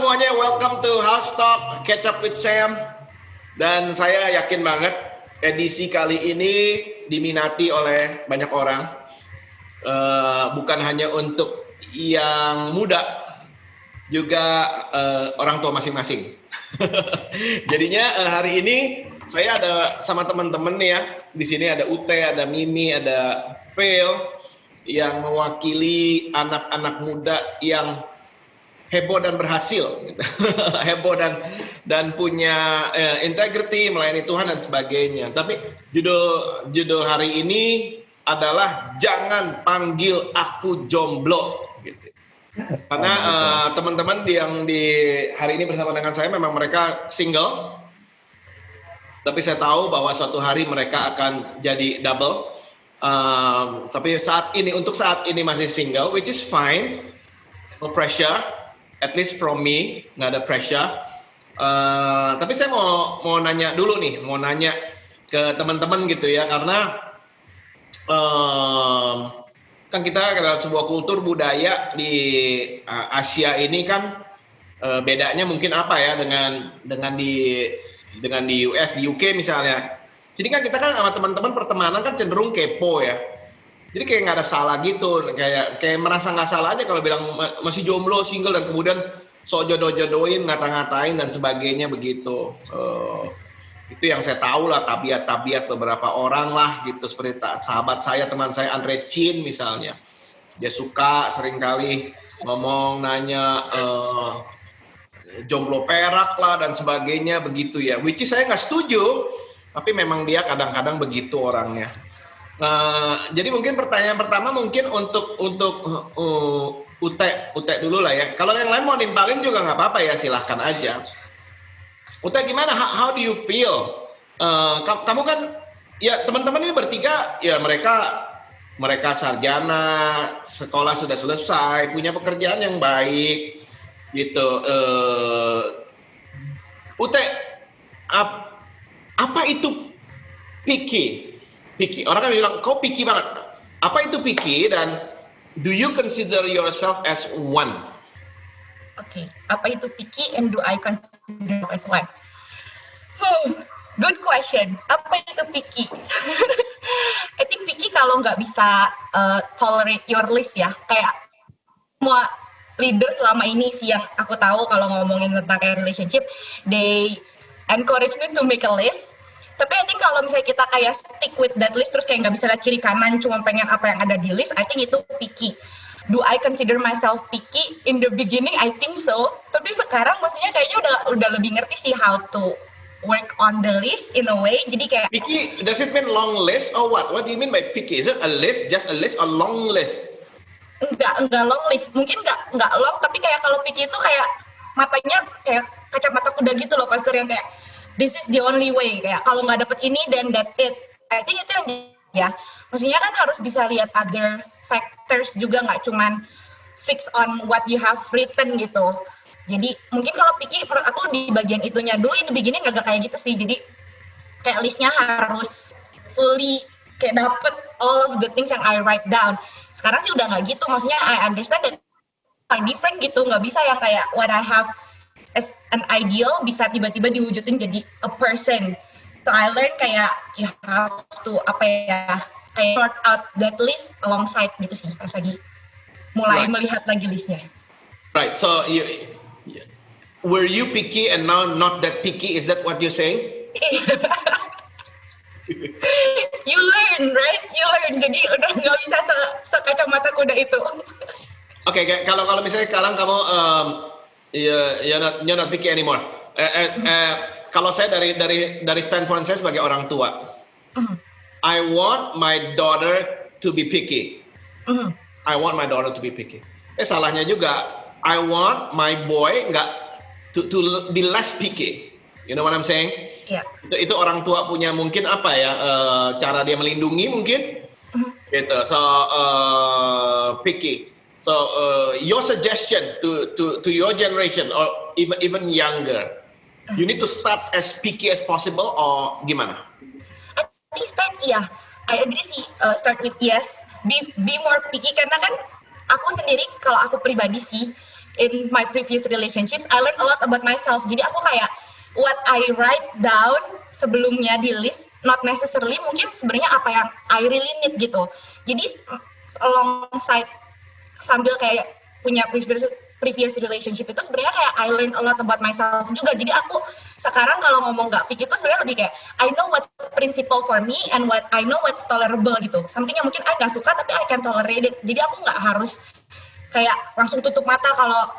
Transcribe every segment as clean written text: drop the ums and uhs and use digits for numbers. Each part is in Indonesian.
semuanya, welcome to House Talk Catch Up with Sam. Dan saya yakin banget edisi kali ini diminati oleh banyak orang. Bukan hanya untuk yang muda, juga orang tua masing-masing. Jadinya hari ini saya ada sama teman-teman ya. Di sini ada Ute, ada Mimi, ada Phil yang mewakili anak-anak muda yang heboh dan berhasil, heboh dan punya integrity, melayani Tuhan dan sebagainya. Tapi judul hari ini adalah jangan panggil aku jomblo, gitu. Karena teman-teman yang di hari ini bersama dengan saya memang mereka single, tapi saya tahu bahwa suatu hari mereka akan jadi double. Tapi untuk saat ini masih single, which is fine, no pressure. At least from me, nggak ada pressure. Tapi saya mau nanya dulu nih, mau nanya ke teman-teman gitu ya, karena kan kita adalah sebuah kultur budaya di Asia ini kan bedanya mungkin apa ya dengan di US, di UK misalnya. Jadi kan kita kan sama teman-teman pertemanan kan cenderung kepo ya. Jadi kayak nggak ada salah gitu, kayak merasa nggak salah aja kalau bilang masih jomblo, single, dan kemudian sok jodoh-jodohin, ngata-ngatain dan sebagainya begitu. Itu yang saya tahu lah, tabiat-tabiat beberapa orang lah gitu, seperti sahabat saya, teman saya Andre Chin misalnya, dia suka seringkali ngomong, nanya jomblo perak lah dan sebagainya begitu ya. Which is saya nggak setuju, tapi memang dia kadang-kadang begitu orangnya. Jadi mungkin pertanyaan pertama mungkin untuk Ute dulu lah ya. Kalau yang lain mau nimpalin juga nggak apa-apa ya, silahkan aja. Ute gimana? How do you feel? Kamu kan ya teman-teman ini bertiga ya mereka sarjana, sekolah sudah selesai, punya pekerjaan yang baik gitu. Ute, apa itu picky? Orang kan bilang kau picky banget. Apa itu picky dan do you consider yourself as one? Okay, apa itu picky and do I consider myself as one? Good question. Apa itu picky? I think picky kalau nggak bisa tolerate your list ya. Kayak semua leader selama ini sih ya, aku tahu kalau ngomongin tentang relationship, they encourage me to make a list. Tapi I think kalau misalnya kita kayak stick with that list terus kayak nggak bisa lihat kiri kanan, cuma pengen apa yang ada di list, I think itu picky. Do I consider myself picky? In the beginning, I think so. Tapi sekarang maksudnya kayaknya udah lebih ngerti sih how to work on the list in a way. Jadi kayak picky, does it mean long list or what? What do you mean by picky? Is it a list, just a list, or long list? Enggak long list. Mungkin enggak long, tapi kayak kalau picky itu kayak matanya kayak kacamata kuda gitu loh, Pastor, yang kayak this is the only way, kayak kalau nggak dapet ini then that's it. I think itu yang ya, maksudnya kan harus bisa lihat other factors juga, nggak cuman fix on what you have written gitu. Jadi mungkin kalau picky menurut aku di bagian itunya dulu, ini beginning agak kayak gitu sih. Jadi kayak listnya harus fully kayak dapet all of the things yang I write down. Sekarang sih udah nggak gitu, maksudnya I understand that different gitu, nggak bisa yang kayak what I have as an ideal bisa tiba-tiba diwujudin jadi a person. So I learn kayak you have to kayak sort out that list alongside gitu sih, pas lagi mulai melihat lagi listnya. Right. So were you picky and now not that picky? Is that what you're saying? You learn, right? You learn. Jadi udah nggak bisa sekacamata kuda itu. Oke, kalau misalnya sekarang kamu you're not picky anymore. Kalau saya dari standpoint saya sebagai orang tua, I want my daughter to be picky. I want my daughter to be picky. Salahnya juga, I want my boy to be less picky. You know what I'm saying? Yeah. Itu orang tua punya mungkin apa ya, cara dia melindungi mungkin, gitu. So picky. So your suggestion to your generation or even younger, you need to start as picky as possible or gimana? I think start I agree sih, start with yes, be more picky, karena kan aku sendiri, kalau aku pribadi sih in my previous relationships, I learned a lot about myself. Jadi aku kayak what I write down sebelumnya di list, not necessarily mungkin sebenarnya apa yang I really need gitu. Jadi alongside sambil kayak punya previous relationship itu sebenarnya kayak I learn a lot about myself juga. Jadi aku sekarang kalau ngomong nggak picky itu sebenarnya lebih kayak I know what's principle for me and what I know what's tolerable gitu. Something yang mungkin I nggak suka tapi I can tolerate it. Jadi aku nggak harus kayak langsung tutup mata kalau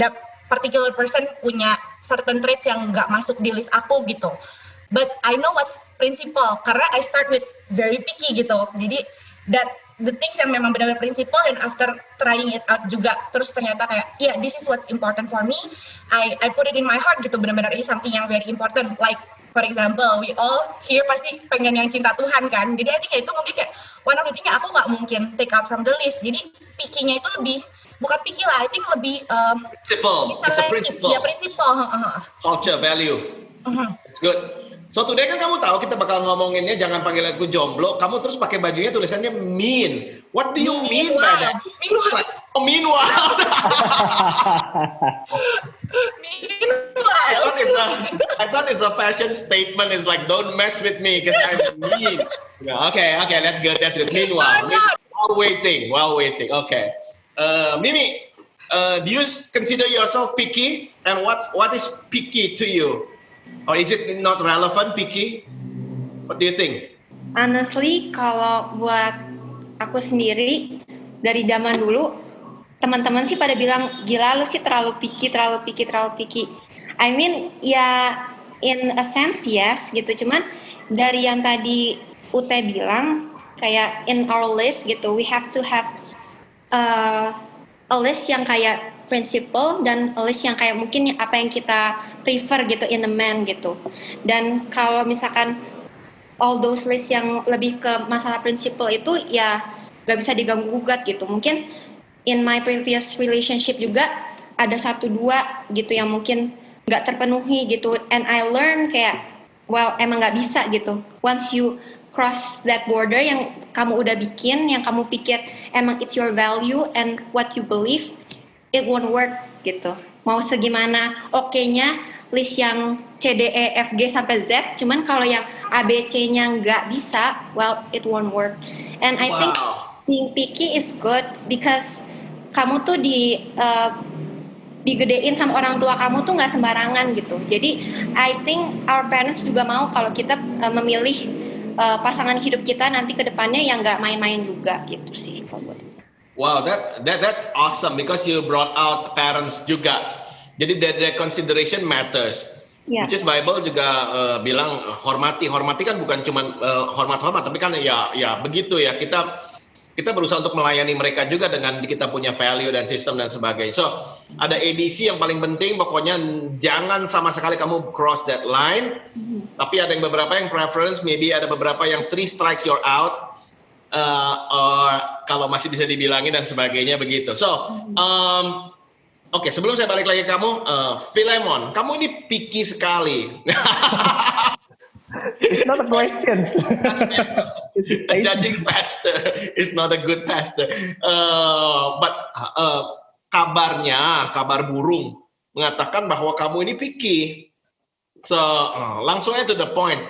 that particular person punya certain traits yang nggak masuk di list aku gitu. But I know what's principle karena I start with very picky gitu. Jadi that the things yang memang benar-benar prinsipal dan after trying it out juga terus ternyata kayak yeah this is what's important for me, I put it in my heart gitu, benar-benar ini something yang very important. Like for example we all here pasti pengen yang cinta Tuhan kan, jadi I think itu mungkin kayak one of the thing yang aku nggak mungkin take out from the list. Jadi picky-nya itu lebih bukan picky lah, I think lebih principle, it's a principle, ya principle, culture, value. It's good. So today kan kamu tahu kita bakal ngomonginnya jangan panggil aku jomblo, kamu terus pakai bajunya tulisannya mean. What do you mean by that? Meanwhile. Oh, meanwhile. I thought it's a fashion statement. It's like don't mess with me because I'm mean. Yeah, okay, that's good. Meanwhile, while waiting. Okay. Mimi, do you consider yourself picky? And what is picky to you? Or is it not relevant, picky? What do you think? Honestly, kalau buat aku sendiri, dari zaman dulu, teman-teman sih pada bilang, gila lu sih terlalu picky. I mean, ya in a sense yes, gitu. Cuman dari yang tadi Ute bilang, kayak in our list gitu, we have to have a list yang kayak principle dan list yang kayak mungkin apa yang kita prefer gitu in a man gitu. Dan kalau misalkan all those list yang lebih ke masalah principle itu ya gak bisa diganggu gugat gitu. Mungkin in my previous relationship juga ada 1-2 gitu yang mungkin gak terpenuhi gitu, and I learn kayak well emang gak bisa gitu. Once you cross that border yang kamu udah bikin, yang kamu pikir emang it's your value and what you believe, it won't work gitu. Mau segimana oke-nya list yang C, D, E, F, G sampai Z, cuman kalau yang A, B, C-nya nggak bisa, well, it won't work. And I think being picky is good because kamu tuh digedein sama orang tua kamu tuh nggak sembarangan gitu. Jadi I think our parents juga mau kalau kita memilih pasangan hidup kita nanti ke depannya yang nggak main-main juga gitu sih kalau buat. Wow, that's awesome because you brought out parents juga. Jadi the consideration matters. Yeah. Which is Bible juga bilang hormati kan bukan cuma hormat, tapi kan ya begitu ya, kita berusaha untuk melayani mereka juga dengan kita punya value dan sistem dan sebagainya. So ada ADC yang paling penting, pokoknya jangan sama sekali kamu cross that line. Tapi ada yang beberapa yang preference, maybe ada beberapa yang 3 strikes you're out. Or kalau masih bisa dibilangin dan sebagainya begitu. So, oke, sebelum saya balik lagi ke kamu, Philemon, kamu ini picky sekali. It's not a question. A judging pastor is not a good pastor. But kabar burung mengatakan bahwa kamu ini picky. So, langsung aja to the point.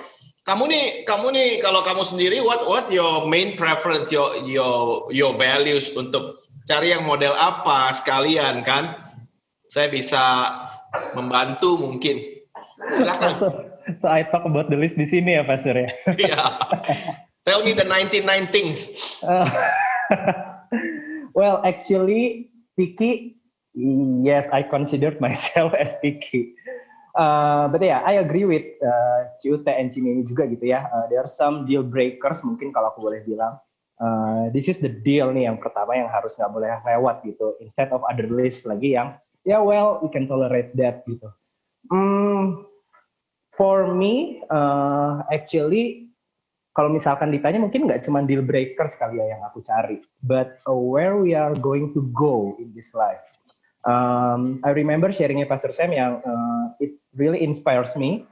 Kamu nih kalau kamu sendiri what your main preference, your values untuk cari yang model apa sekalian kan? Saya bisa membantu mungkin. Silakan. So I talk about the list di sini ya, Pastor ya. Yeah. Tell me the 99 things. Well, actually picky, yes, I considered myself as picky. But yeah, I agree with Ciute and Cimini juga gitu ya. There are some deal breakers mungkin kalau aku boleh bilang. This is the deal nih yang pertama yang harus nggak boleh lewat gitu. Instead of other list lagi yang well we can tolerate that gitu. For me, actually kalau misalkan ditanya mungkin nggak cuma deal breakers kali ya yang aku cari, but where we are going to go in this life. I remember sharingnya Pastor Sam yang it really inspires me.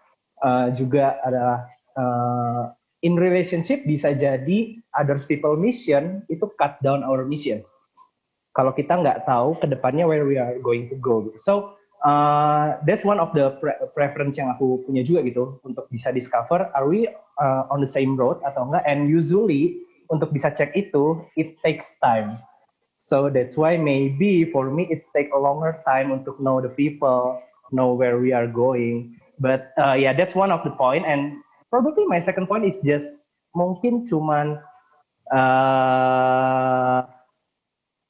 Juga ada in relationship bisa jadi others people mission itu cut down our mission. kalau kita nggak tahu ke depannya where we are going to go gitu. So that's one of the preference yang aku punya juga gitu, untuk bisa discover are we on the same road atau enggak, and usually untuk bisa cek itu it takes time. So that's why maybe for me it's take a longer time untuk know the people, know where we are going. But yeah, that's one of the point. And probably my second point is just mungkin cuman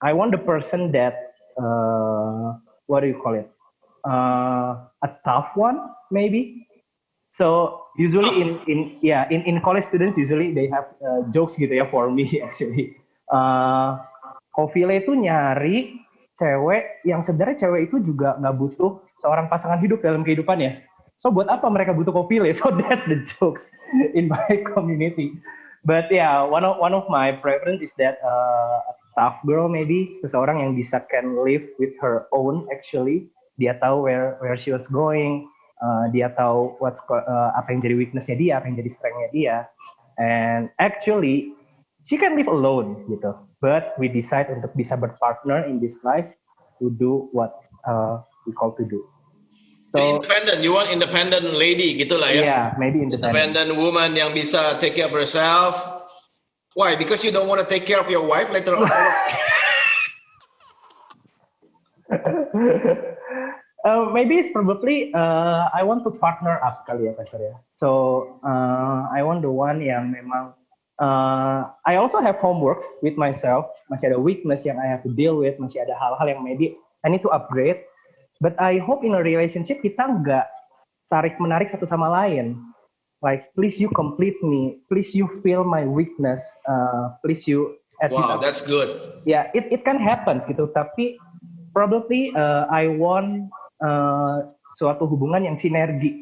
I want the person that what do you call it? A tough one maybe. So usually in college students usually they have jokes gitu ya for me actually. Kofile itu nyari cewek yang sebenarnya cewek itu juga nggak butuh seorang pasangan hidup dalam kehidupannya. So buat apa mereka butuh Kofile? So that's the jokes in my community. But yeah, one of my preference is that a tough girl maybe, seseorang yang bisa can live with her own actually. Dia tahu where she was going, dia tahu apa yang jadi weakness-nya dia, apa yang jadi strength-nya dia. And actually she can live alone gitu. But we decide untuk bisa berpartner in this life to do what we call to do. So independent, you want independent lady gitulah ya. Yeah, maybe independent woman yang bisa take care of herself. Why? Because you don't want to take care of your wife later on. Maybe it's probably I want to partner up kali ya Pastor ya. So I want the one yang memang I also have homeworks with myself, masih ada weakness yang I have to deal with, masih ada hal-hal yang maybe I need to upgrade. But I hope in a relationship kita nggak tarik-menarik satu sama lain. Like, please you complete me, please you fill my weakness, please you. Wow, that's good. Yeah, it can happen gitu. Tapi probably I want suatu hubungan yang sinergi,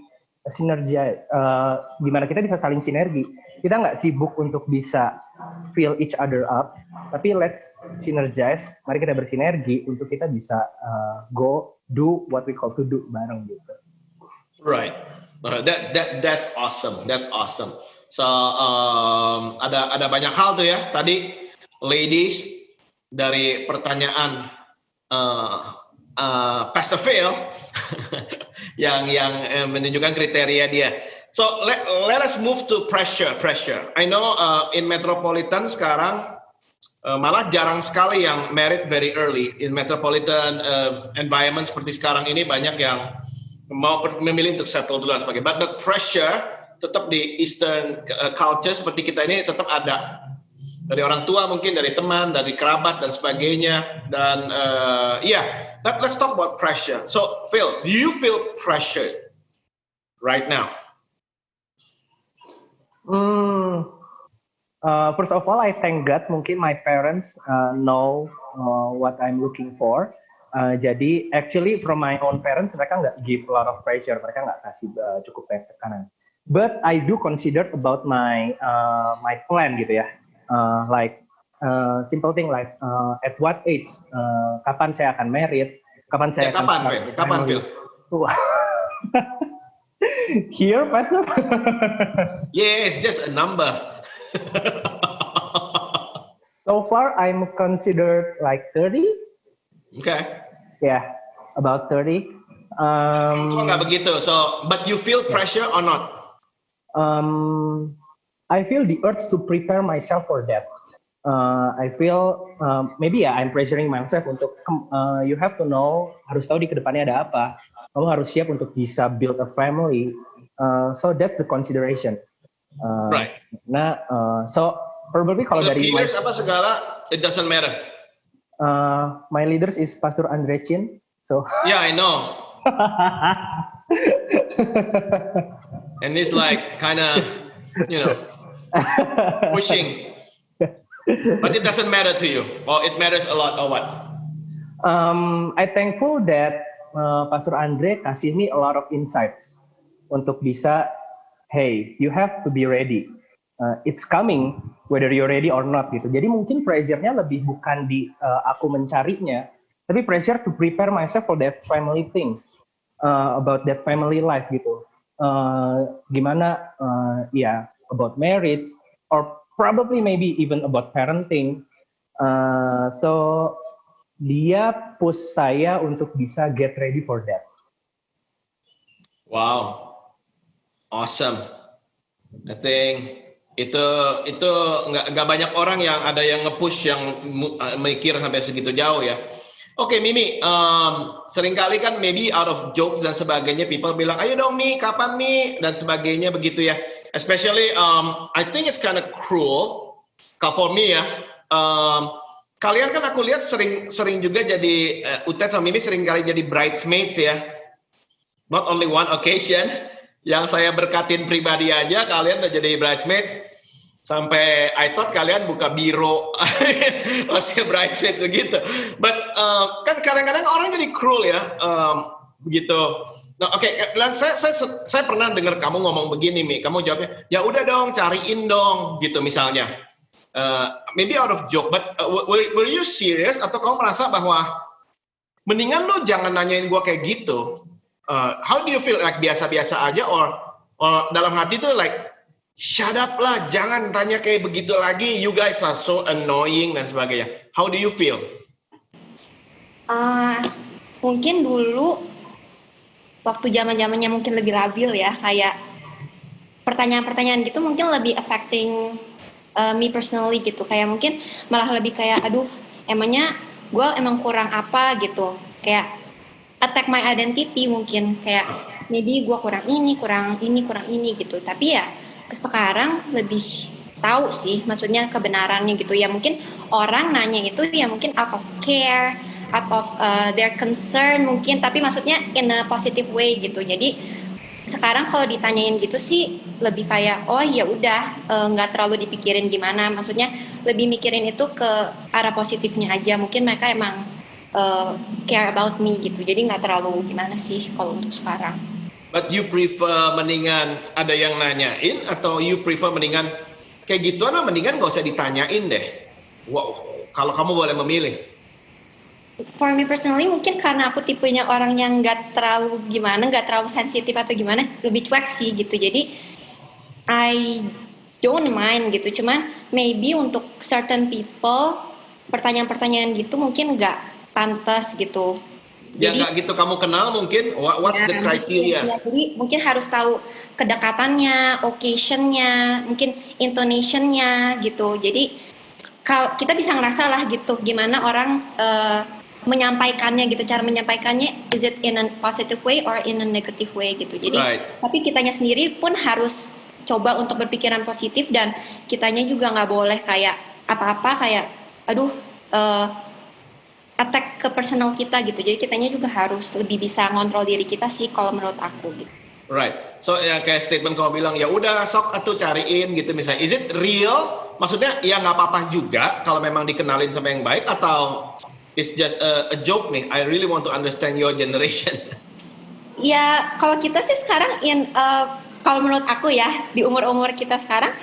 gimana kita bisa saling sinergi. Kita nggak sibuk untuk bisa fill each other up, tapi let's synergize. Mari kita bersinergi untuk kita bisa go do what we call to do bareng gitu. Right. That's awesome. That's awesome. So ada banyak hal tuh ya. Tadi ladies dari pertanyaan Pastor Phil yang menunjukkan kriteria dia. So let us move to pressure. I know in metropolitan sekarang malah jarang sekali yang married very early. In metropolitan environment seperti sekarang ini banyak yang mau memilih untuk settle duluan sebagainya. But the pressure tetap di Eastern culture seperti kita ini tetap ada. Dari orang tua mungkin, dari teman, dari kerabat dan sebagainya. Dan let's talk about pressure. So Phil, do you feel pressured right now? First of all, I thank God. Mungkin my parents know what I'm looking for. Jadi actually from my own parents, mereka nggak give a lot of pressure. Mereka nggak kasih cukup banyak tekanan. But I do consider about my plan gitu ya. Like simple thing like at what age, kapan saya akan married, kapan saya akan kapan Phil? Here, Pastor? Yeah, it's just a number. So far, I'm considered like 30. Okay. Yeah, about 30. Nggak begitu. So, but you feel pressure or not? I feel the urge to prepare myself for that. I feel maybe I'm pressuring myself untuk you have to know, harus tahu di kedepannya ada apa. Kamu harus siap untuk bisa build a family. So that's the consideration. Right. Nah, so probably kalau dari leaders apa segala, it doesn't matter. My leaders is Pastor Andre Chin. So yeah, I know. And it's like kind of, pushing. But it doesn't matter to you, or it matters a lot, or what? I'm thankful that Pastor Andre kasih me a lot of insights untuk bisa, hey, you have to be ready. It's coming, whether you're ready or not gitu. Jadi mungkin pressure-nya lebih bukan di aku mencarinya, tapi pressure to prepare myself for that family things, about that family life gitu. Gimana, about marriage, or probably maybe even about parenting. So dia push saya untuk bisa get ready for that. Wow, awesome. I think itu nggak banyak orang yang ada yang nge-push yang mikir sampai segitu jauh ya. Oke, Mimi, seringkali kan maybe out of jokes dan sebagainya people bilang, ayo dong Mi, kapan Mi, dan sebagainya begitu ya. Especially, I think it's kind of cruel, for me ya. Kalian kan aku lihat sering juga jadi, Utet sama Mimi sering kali jadi bridesmaids ya. Not only one occasion. Yang saya berkatin pribadi aja, kalian udah jadi bridesmaids. Sampai I thought kalian buka biro masih bridesmaid begitu. But kan kadang-kadang orang jadi cruel ya, begitu. Nah, oke, saya pernah dengar kamu ngomong begini, Mi. Kamu jawabnya, ya udah dong, cariin dong, gitu misalnya. Maybe out of joke, but were you serious? Atau kamu merasa bahwa mendingan lu jangan nanyain gua kayak gitu? How do you feel, like biasa-biasa aja, or dalam hati tuh like shut up lah, jangan tanya kayak begitu lagi, you guys are so annoying dan sebagainya. How do you feel? Mungkin dulu waktu zaman-zamannya mungkin lebih labil ya, kayak pertanyaan-pertanyaan gitu mungkin lebih affecting me personally gitu, kayak mungkin malah lebih kayak aduh emangnya gue emang kurang apa gitu, kayak attack my identity mungkin, kayak maybe gue kurang ini gitu. Tapi ya sekarang lebih tahu sih maksudnya kebenarannya gitu ya. Mungkin orang nanya itu ya mungkin out of care, out of their concern mungkin, tapi maksudnya in a positive way gitu. Jadi sekarang kalau ditanyain gitu sih lebih kayak oh ya udah, nggak terlalu dipikirin gimana, maksudnya lebih mikirin itu ke arah positifnya aja. Mungkin mereka emang care about me gitu, jadi nggak terlalu gimana sih kalau untuk sekarang. But you prefer mendingan ada yang nanyain, atau you prefer mendingan kayak gituan lah, mendingan gak usah ditanyain deh? Wow, kalau kamu boleh memilih. For me personally mungkin karena aku tipenya orang yang nggak terlalu sensitif atau gimana, lebih cuek sih gitu, jadi I don't mind gitu. Cuman maybe untuk certain people pertanyaan-pertanyaan gitu mungkin nggak pantas gitu. Ya nggak gitu kamu kenal mungkin, what's the criteria? Ya, jadi mungkin harus tahu kedekatannya, occasionnya, mungkin intonationnya gitu. Jadi kalau kita bisa ngerasa lah gitu gimana orang menyampaikannya gitu, cara menyampaikannya, is it in a positive way or in a negative way gitu. Jadi tapi kitanya sendiri pun harus coba untuk berpikiran positif, dan kitanya juga nggak boleh kayak apa-apa kayak aduh attack ke personal kita gitu. Jadi kitanya juga harus lebih bisa ngontrol diri kita sih kalau menurut aku gitu. Right. So ya kayak statement kamu bilang ya udah sok atuh cariin gitu misalnya. Is it real? Maksudnya ya nggak apa-apa juga kalau memang dikenalin sama yang baik, atau it's just a joke nih. I really want to understand your generation. Ya kalau kita sih sekarang kalau menurut aku ya di umur-umur kita sekarang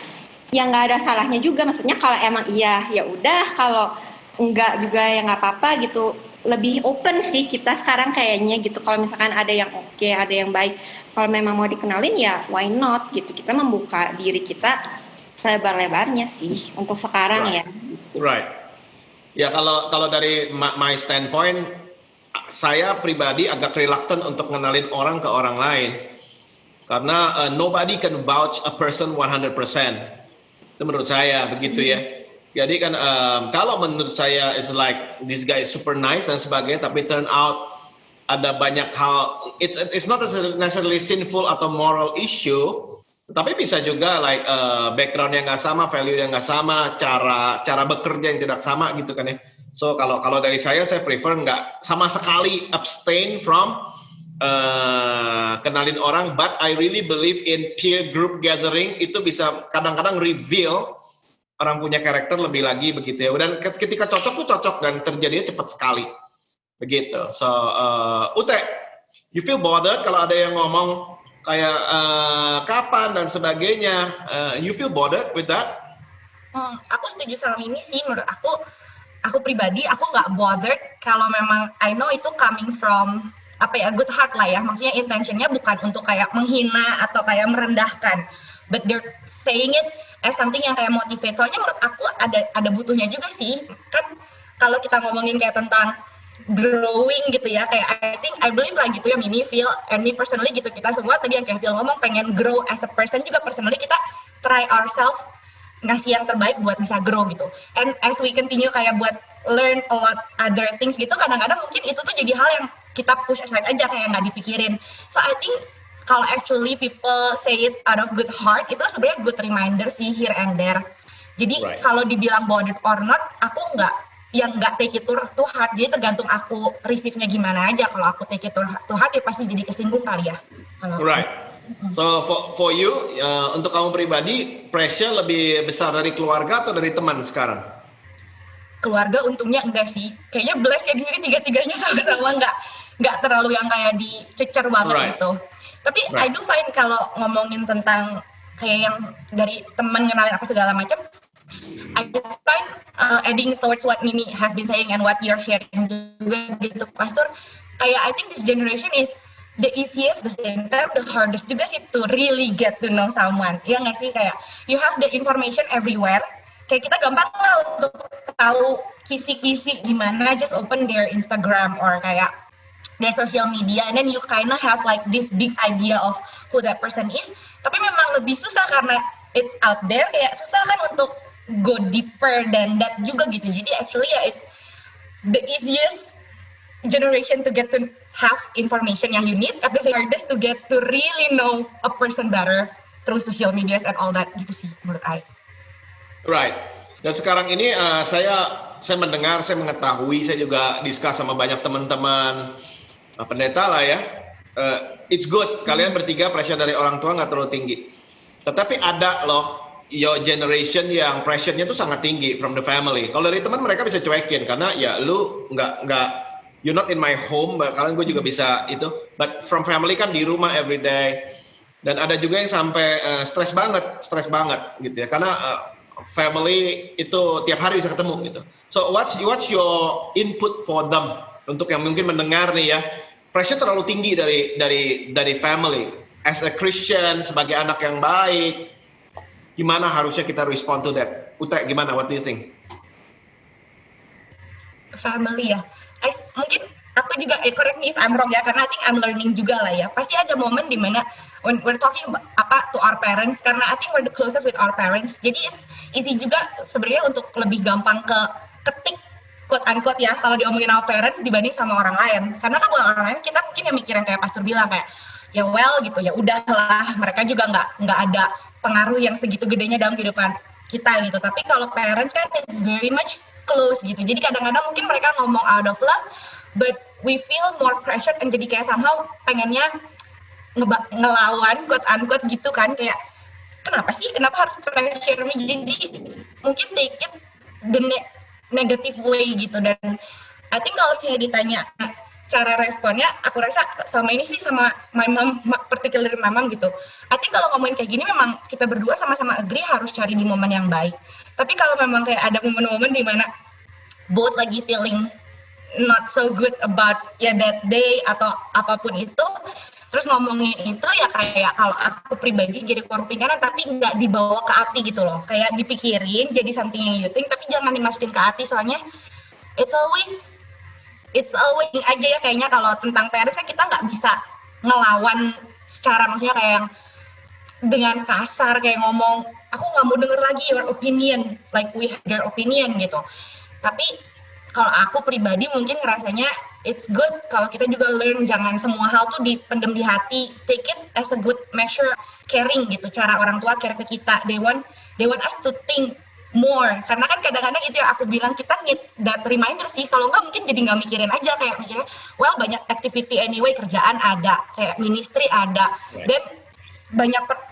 ya nggak ada salahnya juga. Maksudnya kalau emang iya ya udah, kalau enggak juga ya nggak apa-apa gitu. Lebih open sih kita sekarang kayaknya gitu. Kalau misalkan ada yang oke, ada yang baik, kalau memang mau dikenalin ya why not gitu. Kita membuka diri kita selebar-lebarnya sih untuk sekarang ya. Right. Ya kalau dari my standpoint, saya pribadi agak reluctant untuk ngenalin orang ke orang lain, karena nobody can vouch a person 100%. Itu menurut saya begitu ya. Jadi kan kalau menurut saya it's like this guy is super nice dan sebagainya, tapi turn out ada banyak hal, it's not necessarily sinful atau moral issue, tapi bisa juga like background yang nggak sama, value yang nggak sama, cara bekerja yang tidak sama gitu kan ya. So kalau dari saya prefer nggak sama sekali, abstain from kenalin orang, but I really believe in peer group gathering, itu bisa kadang-kadang reveal orang punya karakter lebih lagi begitu ya. Dan ketika cocok tuh cocok dan terjadinya cepat sekali begitu. So Ute, you feel bothered kalau ada yang ngomong kayak kapan dan sebagainya? You feel bothered with that? Aku setuju sama ini sih. Menurut aku pribadi aku nggak bothered kalau memang I know itu coming from good heart lah ya. Maksudnya intentionnya bukan untuk kayak menghina atau kayak merendahkan, but they're saying it as something yang kayak motivate. Soalnya menurut aku ada butuhnya juga sih. Kan kalau kita ngomongin kayak tentang growing gitu ya, kayak I believe lah gitu ya, Mimi, Phil, and me personally gitu, kita semua tadi yang kayak Phil ngomong pengen grow as a person juga, personally kita try ourselves ngasih yang terbaik buat bisa grow gitu. And as we continue kayak buat learn a lot other things gitu, kadang-kadang mungkin itu tuh jadi hal yang kita push aside aja, kayak nggak dipikirin. So I think kalau actually people say it out of good heart, itu sebenarnya good reminder sih here and there. Jadi kalau dibilang bothered or not, aku nggak take it to heart. Jadi tergantung aku receive-nya gimana aja. Kalau aku take it to heart, ya pasti jadi kesinggung kali ya. Right. So for you, untuk kamu pribadi, pressure lebih besar dari keluarga atau dari teman sekarang? Keluarga untungnya enggak sih. Kayaknya bless ya di sini tiga-tiganya sama-sama nggak terlalu yang kayak dicecer banget gitu. Tapi I do find kalau ngomongin tentang kayak yang dari teman ngenalin apa segala macam, I find adding towards what Mimi has been saying and what you're sharing juga gitu, Pastor, kayak I think this generation is the easiest, the same time the hardest juga sih to really get to know someone. Ya nggak sih, kayak you have the information everywhere. Kayak kita gampang lah untuk tahu kisi-kisi gimana, just open their Instagram or kayak their social media, and then you kinda have like this big idea of who that person is. Tapi memang lebih susah karena it's out there, kayak susah kan untuk go deeper than that juga gitu. Jadi actually ya it's the easiest generation to get to have information yang you need, at the same hardest to get to really know a person better through social media and all that gitu sih menurut I. Right. Dan sekarang ini saya mendengar, saya mengetahui, saya juga discuss sama banyak teman-teman pendeta lah ya. It's good kalian bertiga pressure dari orang tua nggak terlalu tinggi. Tetapi ada loh your generation yang pressure-nya tuh sangat tinggi from the family. Kalau dari teman mereka bisa cuekin karena ya lu nggak you're not in my home, kalian gue juga bisa itu. But from family kan di rumah every day. Dan ada juga yang sampai stres banget gitu ya. Karena family itu tiap hari bisa ketemu gitu. So what's your input for them untuk yang mungkin mendengar nih ya? Pressure terlalu tinggi dari family. As a Christian, sebagai anak yang baik, gimana harusnya kita respond to that? Ute, gimana? What do you think? Family ya. Mungkin aku juga, correct me if I'm wrong ya, karena I think I'm learning juga lah ya. Pasti ada momen dimana when we're talking to our parents, karena I think we're the closest with our parents. Jadi it's easy juga sebenarnya untuk lebih gampang ketik quote unquote ya kalau diomongin sama parents dibanding sama orang lain. Karena kan orang lain kita mungkin yang mikir yang kayak Pastor bilang kayak ya well gitu, ya udahlah, mereka juga nggak ada pengaruh yang segitu gedenya dalam kehidupan kita gitu. Tapi kalau parents kan it's very much close gitu. Jadi kadang-kadang mungkin mereka ngomong out of love, but we feel more pressure and jadi kayak somehow pengennya ngelawan quote unquote gitu kan, kayak kenapa harus pressure me. Jadi mungkin take it the negative way gitu. Dan I think kalau misalnya ditanya cara responnya, aku rasa sama ini sih sama my mom, particularly my mom gitu. I think kalau ngomongin kayak gini memang kita berdua sama-sama agree harus cari di momen yang baik. Tapi kalau memang kayak ada momen-momen di mana both lagi feeling not so good about ya that day atau apapun itu, terus ngomongin itu ya kayak kalau aku pribadi jadi korupin kanan tapi nggak dibawa ke hati gitu loh, kayak dipikirin jadi something yang you think tapi jangan dimasukin ke hati, soalnya it's always aja ya kayaknya kalau tentang parents kan kita nggak bisa ngelawan secara maksudnya kayak yang dengan kasar kayak ngomong aku nggak mau denger lagi your opinion, like we have their opinion gitu. Tapi kalau aku pribadi mungkin ngerasanya it's good kalau kita juga learn jangan semua hal tuh dipendem di hati, take it as a good measure, caring gitu, cara orang tua care ke kita, they want us to think more, karena kan kadang-kadang itu yang aku bilang kita need that reminder sih, kalau nggak mungkin jadi nggak mikirin aja, kayak mikirnya well banyak activity anyway, kerjaan ada, kayak ministry ada, dan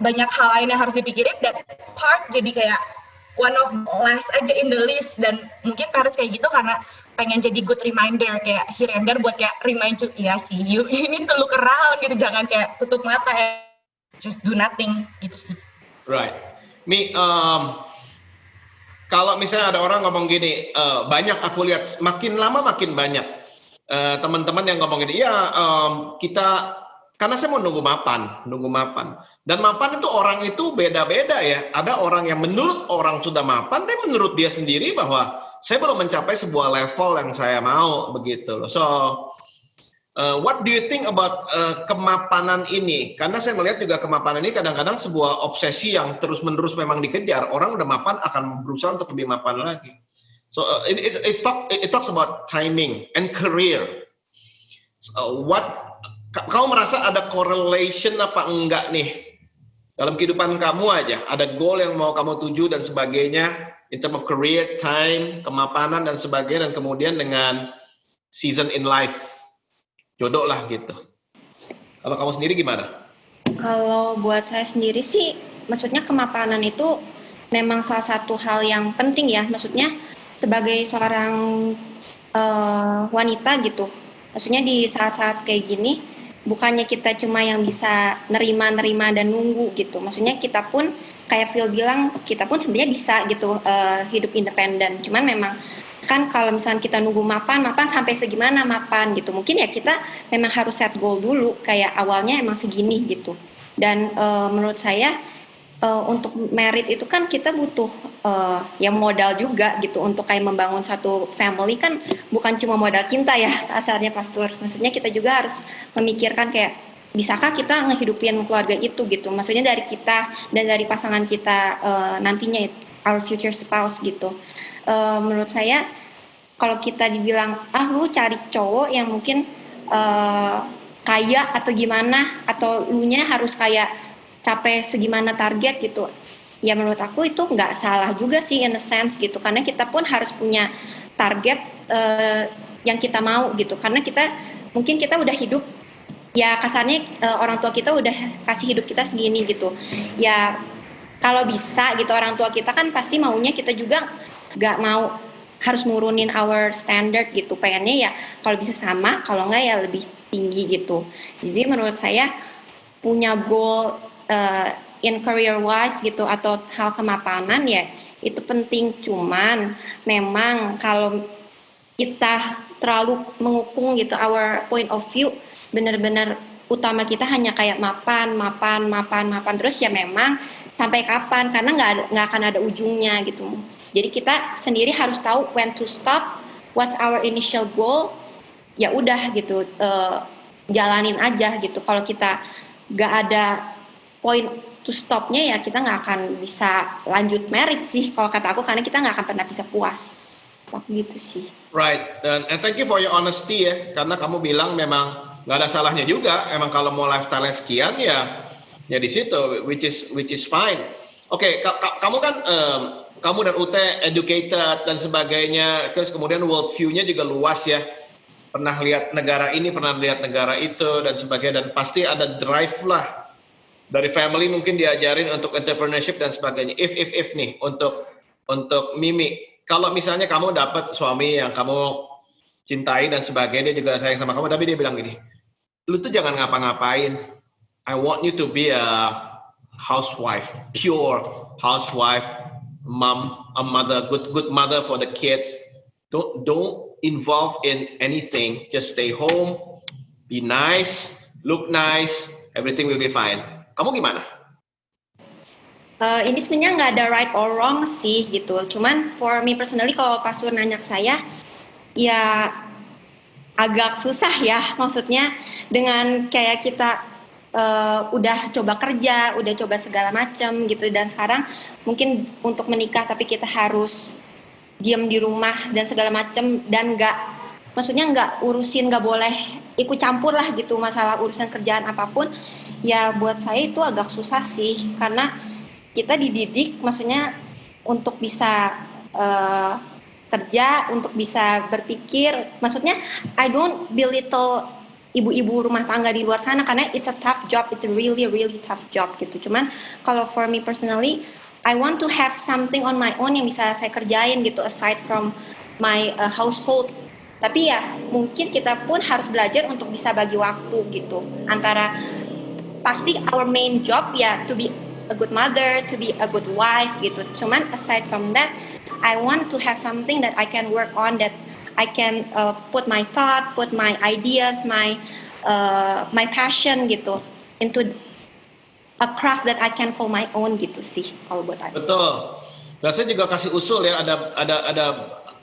banyak hal lain yang harus dipikirin, that part jadi kayak one of last aja in the list. Dan mungkin parents kayak gitu karena pengen jadi good reminder, kayak here and there buat kayak remind you, iya sih you need to look around gitu, jangan kayak tutup mata just do nothing gitu sih. Right. Kalau misalnya ada orang ngomong gini, banyak aku lihat makin lama makin banyak teman-teman yang ngomong gini, kita karena saya mau nunggu mapan. Dan mapan itu orang itu beda-beda ya. Ada orang yang menurut orang sudah mapan, tapi menurut dia sendiri bahwa saya belum mencapai sebuah level yang saya mau begitu loh. So what do you think about kemapanan ini? Karena saya melihat juga kemapanan ini kadang-kadang sebuah obsesi yang terus-menerus memang dikejar. Orang udah mapan akan berusaha untuk lebih mapan lagi. So it talks about timing and career. So, kamu merasa ada correlation apa enggak nih dalam kehidupan kamu aja? Ada goal yang mau kamu tuju dan sebagainya in terms of career, time, kemapanan dan sebagainya, dan kemudian dengan season in life. Jodoh lah gitu. Kalau kamu sendiri gimana? Kalau buat saya sendiri sih, maksudnya kemapanan itu memang salah satu hal yang penting ya. Maksudnya sebagai seorang wanita gitu. Maksudnya di saat-saat kayak gini, bukannya kita cuma yang bisa nerima dan nunggu gitu. Maksudnya kita pun kayak Phil bilang, kita pun sebenarnya bisa gitu hidup independen. Cuman memang kan kalau misalnya kita nunggu mapan sampai segimana mapan gitu, mungkin ya kita memang harus set goal dulu, kayak awalnya emang segini gitu. Dan menurut saya untuk merit itu kan kita butuh ya modal juga gitu, untuk kayak membangun satu family kan bukan cuma modal cinta ya kasarnya Pastor. Maksudnya kita juga harus memikirkan kayak bisakah kita ngehidupin keluarga itu gitu, maksudnya dari kita dan dari pasangan kita nantinya, our future spouse gitu. Menurut saya kalau kita dibilang lu cari cowok yang mungkin kaya atau gimana, atau lu nya harus kayak capai segimana target gitu, ya menurut aku itu nggak salah juga sih in a sense gitu, karena kita pun harus punya target yang kita mau gitu, karena mungkin kita udah hidup ya kasarnya orang tua kita udah kasih hidup kita segini gitu ya. Kalau bisa gitu orang tua kita kan pasti maunya kita juga gak mau harus nurunin our standard gitu, pengennya ya kalau bisa sama, kalau enggak ya lebih tinggi gitu. Jadi menurut saya punya goal in career wise gitu atau hal kemapanan ya itu penting, cuman memang kalau kita terlalu mengukung gitu our point of view, benar-benar utama kita hanya kayak mapan terus ya memang sampai kapan, karena nggak akan ada ujungnya gitu. Jadi kita sendiri harus tahu when to stop, what's our initial goal, ya udah gitu, jalanin aja gitu. Kalau kita nggak ada point to stopnya ya kita nggak akan bisa lanjut merit sih kalau kata aku, karena kita nggak akan pernah bisa puas. Gitu sih. Right, and thank you for your honesty ya, karena kamu bilang memang nggak ada salahnya juga, emang kalau mau lifestyle sekian ya di situ, which is fine. Oke, kamu kan kamu dan Ute educated dan sebagainya, terus kemudian world view-nya juga luas ya, pernah lihat negara ini, pernah lihat negara itu dan sebagainya, dan pasti ada drive lah dari family, mungkin diajarin untuk entrepreneurship dan sebagainya. If nih untuk Mimi, kalau misalnya kamu dapat suami yang kamu cintai dan sebagainya, dia juga sayang sama kamu, tapi dia bilang gini, lu tuh jangan ngapa-ngapain, I want you to be a housewife, pure housewife, mom, a mother, good mother for the kids. Don't involve in anything. Just stay home, be nice, look nice, everything will be fine. Kamu gimana? Ini sebenarnya nggak ada right or wrong sih gitu. Cuman for me personally, kalau Pastor nanya ke saya, ya agak susah ya. Maksudnya dengan kayak kita udah coba kerja, udah coba segala macam gitu, dan sekarang mungkin untuk menikah tapi kita harus diam di rumah dan segala macam, dan maksudnya nggak boleh ikut campur lah gitu masalah urusan kerjaan apapun. Ya buat saya itu agak susah sih, karena kita dididik maksudnya untuk bisa kerja, untuk bisa berpikir. Maksudnya I don't belittle ibu-ibu rumah tangga di luar sana, karena it's a tough job, it's a really tough job gitu. Cuman kalau for me personally, I want to have something on my own yang bisa saya kerjain gitu aside from my household. Tapi ya mungkin kita pun harus belajar untuk bisa bagi waktu gitu, antara pasti our main job ya to be a good mother, to be a good wife gitu. Cuman aside from that, I want to have something that I can work on, that I can put my thought, put my ideas, my passion gitu into a craft that I can call my own gitu sih kalau buat aku. Betul. Dan saya juga kasih usul ya, ada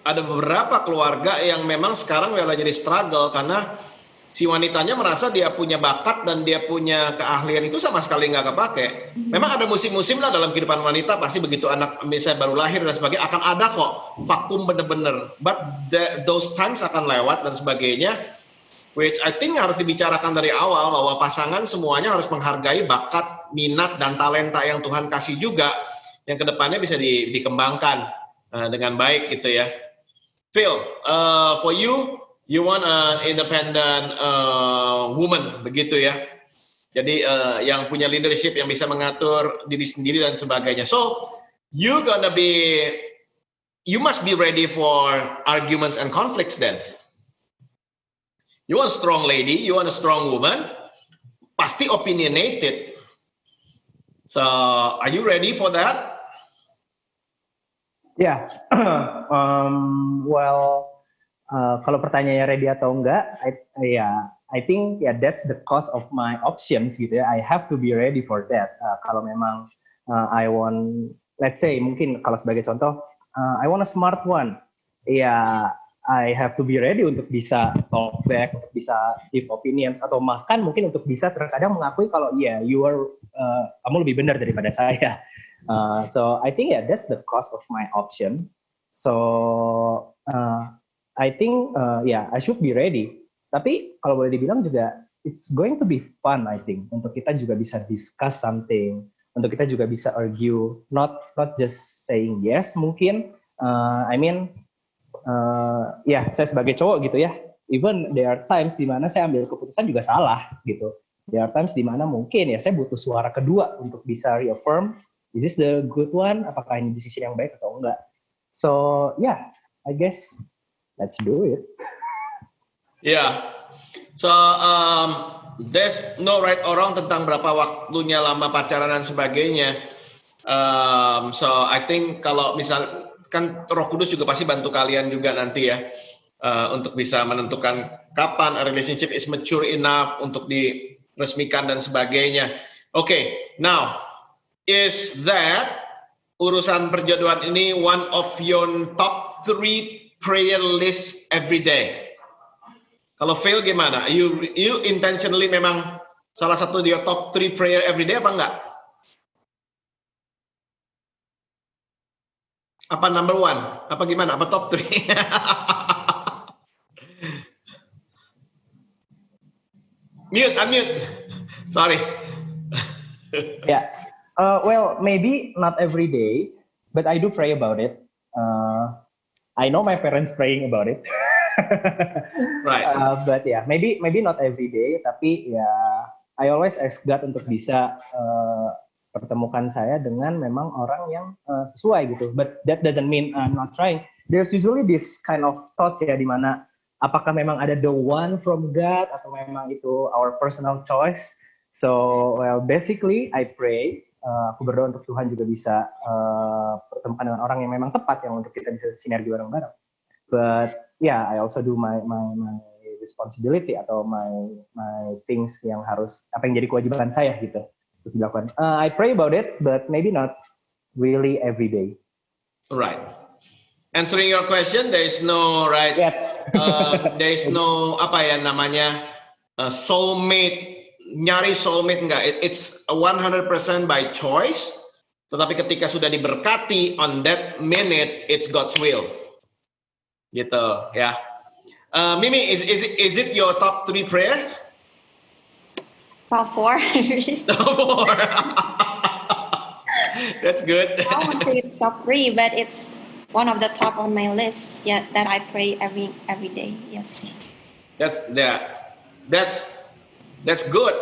ada beberapa keluarga yang memang sekarang malah jadi struggle karena si wanitanya merasa dia punya bakat dan dia punya keahlian itu sama sekali nggak kepake. Memang ada musim-musim lah dalam kehidupan wanita, pasti begitu anak misalnya baru lahir dan sebagainya akan ada kok vakum bener-bener. But those times akan lewat dan sebagainya, which I think harus dibicarakan dari awal bahwa pasangan semuanya harus menghargai bakat, minat dan talenta yang Tuhan kasih juga yang kedepannya bisa dikembangkan dengan baik gitu ya. Phil, for you want an independent woman, begitu ya. Jadi yang punya leadership, yang bisa mengatur diri sendiri dan sebagainya. So, you must be ready for arguments and conflicts then. You want a strong lady, you want a strong woman, pasti opinionated. So, are you ready for that? Yeah. Kalau pertanyaannya ready atau enggak, I think that's the cost of my options gitu ya. I have to be ready for that. Kalau memang I want, let's say mungkin kalau sebagai contoh, I want a smart one. I have to be ready untuk bisa talk back, untuk bisa give opinions, atau bahkan mungkin untuk bisa terkadang mengakui kalau kamu lebih benar daripada saya. So I think that's the cost of my option. So I think I should be ready. Tapi kalau boleh dibilang juga it's going to be fun, I think, untuk kita juga bisa discuss something, untuk kita juga bisa argue, not just saying yes mungkin. Saya sebagai cowok gitu ya, even there are times di mana saya ambil keputusan juga salah gitu. There are times di mana mungkin ya saya butuh suara kedua untuk bisa reaffirm, is this the good one? Apakah ini decision yang baik atau enggak? So I guess let's do it. Yeah. So there's no right or wrong tentang berapa waktunya lama pacaran dan sebagainya. So I think kalau misal kan Roh Kudus juga pasti bantu kalian juga nanti ya untuk bisa menentukan kapan a relationship is mature enough untuk diresmikan dan sebagainya. Okay, now is that urusan perjodohan ini one of your top 3 prayer list every day? Kalau Phil gimana? You intentionally memang salah satu di your top 3 prayer every day apa enggak? Apa number 1? Apa gimana? Apa top 3? Unmute. Sorry. Yeah. Maybe not every day, but I do pray about it. I know my parents praying about it. Right. But maybe not every day, tapi I always ask God untuk bisa pertemukan saya dengan memang orang yang sesuai gitu. But that doesn't mean I'm not trying. There's usually this kind of thoughts ya, di mana apakah memang ada the one from God atau memang itu our personal choice. So basically I pray, aku berdoa untuk Tuhan juga bisa pertemukan dengan orang yang memang tepat yang untuk kita bisa sinergi bareng-bareng. But I also do my responsibility atau my things yang harus, apa yang jadi kewajiban saya gitu untuk dilakukan. I pray about it, but maybe not really every day. Right. Answering your question, there is no right. Yep. There is no soulmate. Nyari soulmate enggak. It's 100% by choice. Tetapi ketika sudah diberkati on that minute, it's God's will. Gitu ya. Mimi, is it your top 3 prayers? Top 4. Top 4. That's good. I won't say it's top 3, but it's one of the top on my list. Yeah, that I pray every day. Yes. That's good.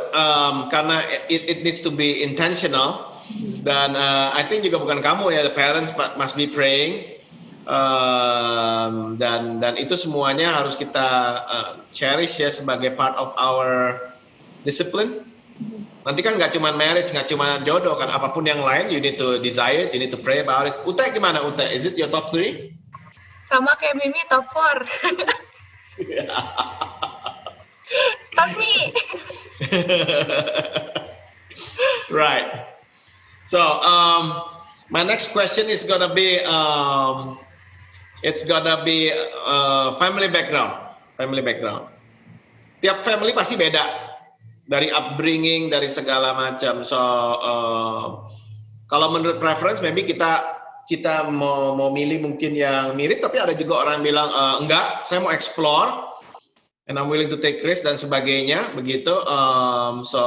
Karena it needs to be intentional. Dan I think juga bukan kamu ya, the parents must be praying. Dan itu semuanya harus kita cherish ya sebagai part of our discipline. Nanti kan nggak cuma marriage, nggak cuma jodoh kan, apapun yang lain you need to desire, you need to pray about it. Ute gimana Ute? Is it your top 3? Sama kayak Mimi, top 4. Tapi right. So my next question is gonna be it's gonna be family background. Tiap family pasti beda dari upbringing, dari segala macam. So kalau menurut preference, maybe kita mau milih mungkin yang mirip, tapi ada juga orang yang bilang enggak, saya mau explore, and I'm willing to take risk dan sebagainya, begitu. So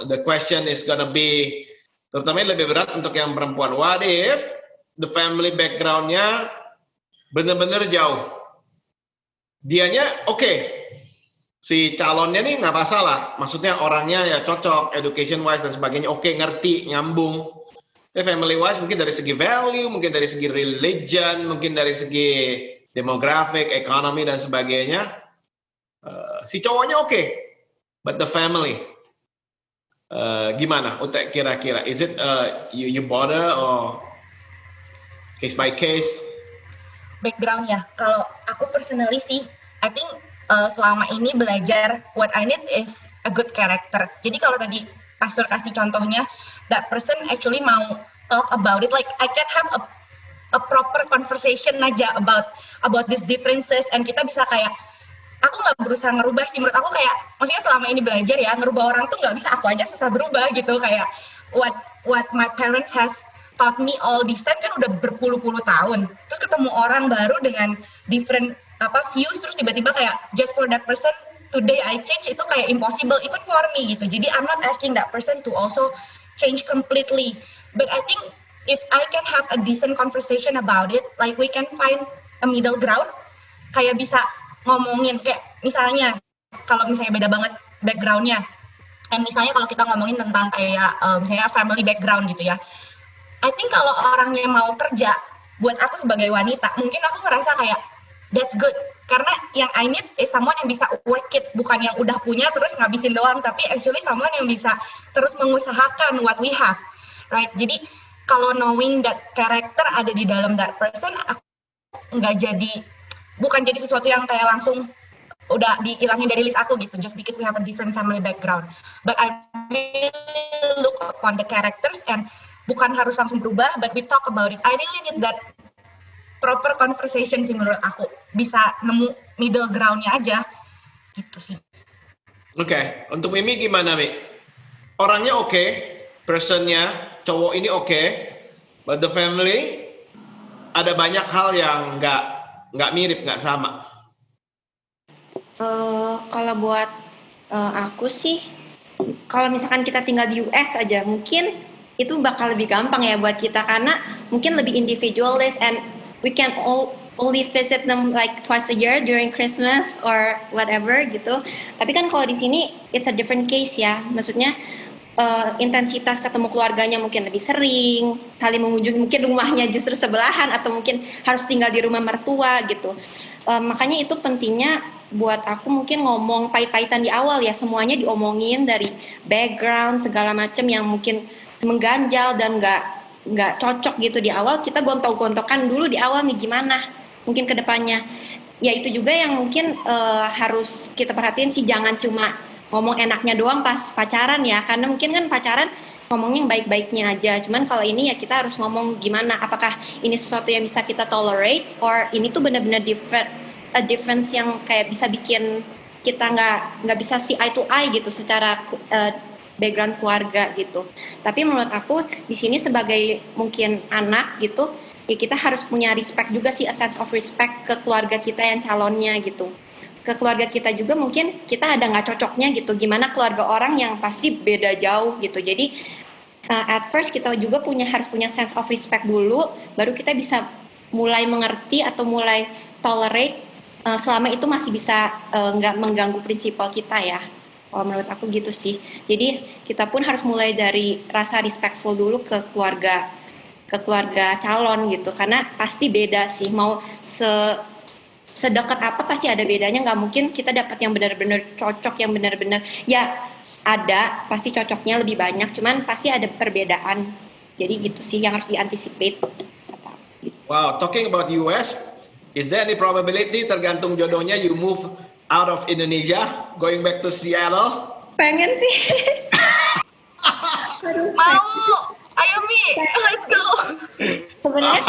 the question is gonna be, terutama lebih berat untuk yang perempuan. What if the family background-nya benar-benar jauh? Dianya oke, si calonnya nih nggak masalah, maksudnya orangnya ya cocok, education wise dan sebagainya, oke, ngerti, nyambung. Tapi family wise mungkin dari segi value, mungkin dari segi religion, mungkin dari segi demographic, ekonomi dan sebagainya, si cowoknya oke, but the family gimana? Ute kira-kira, is it you bother or case by case? Background ya, kalau aku personally sih, I think selama ini belajar what I need is a good character. Jadi kalau tadi Pastor kasih contohnya, that person actually mau talk about it, like I can have a proper conversation aja about these differences, and kita bisa kayak, aku nggak berusaha ngerubah sih, menurut aku kayak, maksudnya selama ini belajar ya, ngerubah orang tuh nggak bisa, aku aja susah berubah gitu, kayak what my parents has taught me all this time kan udah berpuluh-puluh tahun, terus ketemu orang baru dengan different views, terus tiba-tiba kayak just for that person today I change, itu kayak impossible even for me gitu. Jadi I'm not asking that person to also change completely, but I think if I can have a decent conversation about it, like we can find a middle ground, kayak bisa ngomongin, kayak misalnya kalau misalnya beda banget backgroundnya, and misalnya kalau kita ngomongin tentang kayak misalnya family background gitu ya, I think kalau orangnya mau kerja, buat aku sebagai wanita, mungkin aku ngerasa kayak that's good, karena yang I need is someone yang bisa work it, bukan yang udah punya terus ngabisin doang, tapi actually someone yang bisa terus mengusahakan what we have, right? Jadi kalau knowing that character ada di dalam that person, aku bukan jadi sesuatu yang kayak langsung udah dihilangin dari list aku gitu, just because we have a different family background. But I really look upon the characters, and bukan harus langsung berubah, but we talk about it. I really need that proper conversation sih menurut aku, bisa nemu middle ground-nya aja gitu sih. Oke, untuk Mimi gimana, Mi? Orangnya oke, personnya cowok ini oke, but the family ada banyak hal yang nggak mirip, nggak sama. Kalau buat aku sih, kalau misalkan kita tinggal di US aja, mungkin itu bakal lebih gampang ya buat kita, karena mungkin lebih individualis, and we can only visit them like twice a year during Christmas or whatever gitu. Tapi kan kalau di sini it's a different case ya, maksudnya intensitas ketemu keluarganya mungkin lebih sering, saling mengunjungi, mungkin rumahnya justru sebelahan, atau mungkin harus tinggal di rumah mertua gitu. Makanya itu pentingnya buat aku mungkin ngomong pahit-pahitan di awal ya, semuanya diomongin dari background segala macam yang mungkin mengganjal dan nggak cocok gitu di awal, kita gontok-gontokan dulu di awal nih gimana mungkin ke depannya. Ya itu juga yang mungkin harus kita perhatiin sih, jangan cuma ngomong enaknya doang pas pacaran ya, karena mungkin kan pacaran ngomongnya yang baik-baiknya aja, cuman kalau ini ya kita harus ngomong gimana, apakah ini sesuatu yang bisa kita tolerate, or ini tuh benar-benar difference yang kayak bisa bikin kita nggak bisa see eye to eye gitu secara background keluarga gitu. Tapi menurut aku di sini sebagai mungkin anak gitu, ya kita harus punya respect juga sih, a sense of respect ke keluarga kita yang calonnya gitu. Ke keluarga kita juga mungkin kita ada nggak cocoknya gitu, gimana keluarga orang yang pasti beda jauh gitu. Jadi at first kita juga harus punya sense of respect dulu, baru kita bisa mulai mengerti atau mulai tolerate selama itu masih bisa nggak mengganggu prinsipal kita ya. Kalau menurut aku gitu sih. Jadi kita pun harus mulai dari rasa respectful dulu ke keluarga calon gitu, karena pasti beda sih, mau sedekat apa pasti ada bedanya, nggak mungkin kita dapat yang benar-benar cocok, yang benar-benar ya ada pasti cocoknya lebih banyak, cuman pasti ada perbedaan. Jadi gitu sih yang harus diantisipate. Wow, talking about US, is there any probability tergantung jodohnya you move out of Indonesia, going back to Seattle? Pengen sih. Aduh, mau, ayo Mi, let's go. Sebenarnya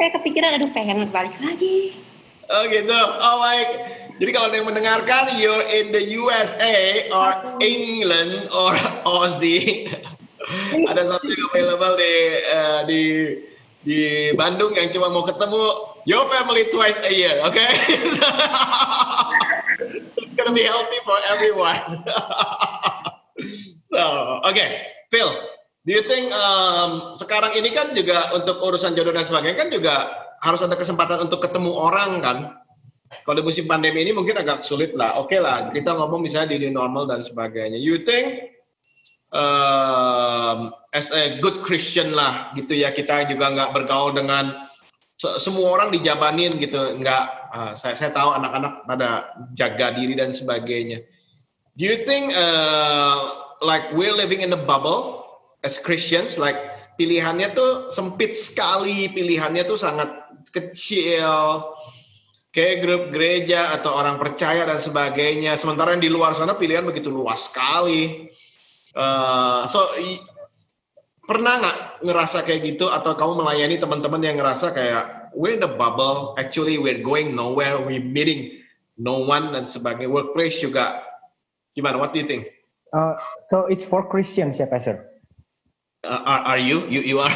kayak kepikiran, aduh pengen balik lagi. Oh gitu. Oh baik. Jadi kalau ada yang mendengarkan, you're in the USA or England or Aussie, ada satu yang available di Bandung yang cuma mau ketemu your family twice a year, okay? It's gonna be healthy for everyone. So, okay, Phil, do you think sekarang ini kan juga untuk urusan jodoh dan sebagainya kan juga harus ada kesempatan untuk ketemu orang kan? Kalau di musim pandemi ini mungkin agak sulit lah. Oke lah, kita ngomong misalnya di new normal dan sebagainya. You think as a good Christian lah gitu ya, kita juga nggak bergaul dengan semua orang dijabanin gitu, nggak. Saya tahu anak-anak pada jaga diri dan sebagainya. Do you think like we're living in a bubble as Christians, like pilihannya tuh sempit sekali, pilihannya tuh sangat kecil, kayak grup gereja atau orang percaya dan sebagainya. Sementara yang di luar sana pilihan begitu luas sekali. Pernah nggak ngerasa kayak gitu atau kamu melayani teman-teman yang ngerasa kayak we're in the bubble, actually we're going nowhere, we're meeting no one dan sebagainya. Workplace juga gimana? What do you think? So it's for Christians ya, Pastor? Are you? You are?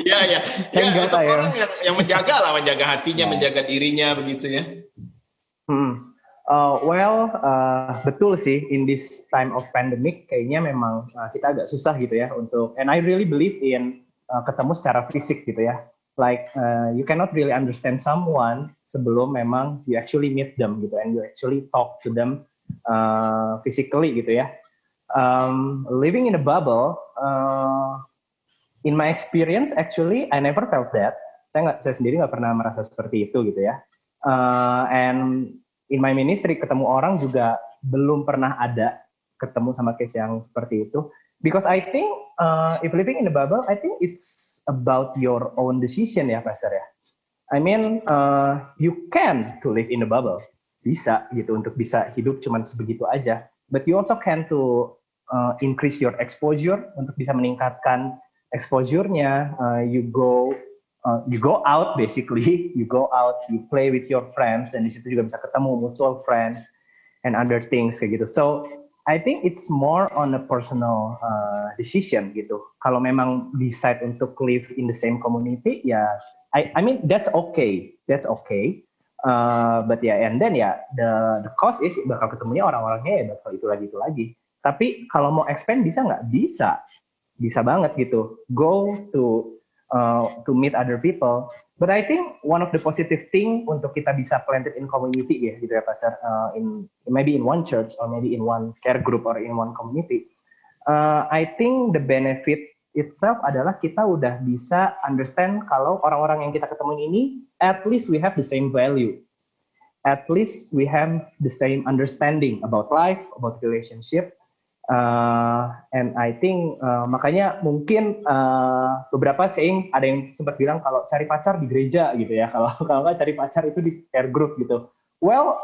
Ya. Enggak, untuk ya. orang yang menjaga lah, menjaga hatinya, menjaga dirinya begitu ya. Betul sih, in this time of pandemic kayaknya memang kita agak susah gitu ya untuk, and I really believe in ketemu secara fisik gitu ya. Like you cannot really understand someone sebelum memang you actually meet them gitu, and you actually talk to them physically gitu ya. Living in a bubble, in my experience actually I never felt that. Saya sendiri nggak pernah merasa seperti itu gitu ya. And in my ministry ketemu orang juga belum pernah ada ketemu sama case yang seperti itu. Because I think if living in a bubble, I think it's about your own decision ya, Pastor ya. I mean you can to live in a bubble, bisa gitu untuk bisa hidup cuman sebegitu aja. But you also can to increase your exposure untuk bisa meningkatkan exposure-nya. You go out basically, you go out, you play with your friends, dan di situ juga bisa ketemu mutual friends and other things kayak gitu. So I think it's more on a personal decision gitu. Kalau memang decide untuk live in the same community, ya, I mean that's okay. But ya, and then ya the cost is bakal ketemunya orang-orangnya ya bakal itu lagi. Tapi kalau mau expand bisa nggak? Bisa banget gitu. Go to meet other people. But I think one of the positive thing untuk kita bisa planted in community ya gitu ya, Pastor, maybe in one church or maybe in one care group or in one community. I think the benefit itself adalah kita udah bisa understand kalau orang-orang yang kita ketemu ini at least we have the same value. At least we have the same understanding about life, about relationship. And I think makanya mungkin beberapa saying ada yang sempat bilang kalau cari pacar di gereja gitu ya, kalau nggak cari pacar itu di care group gitu. Well,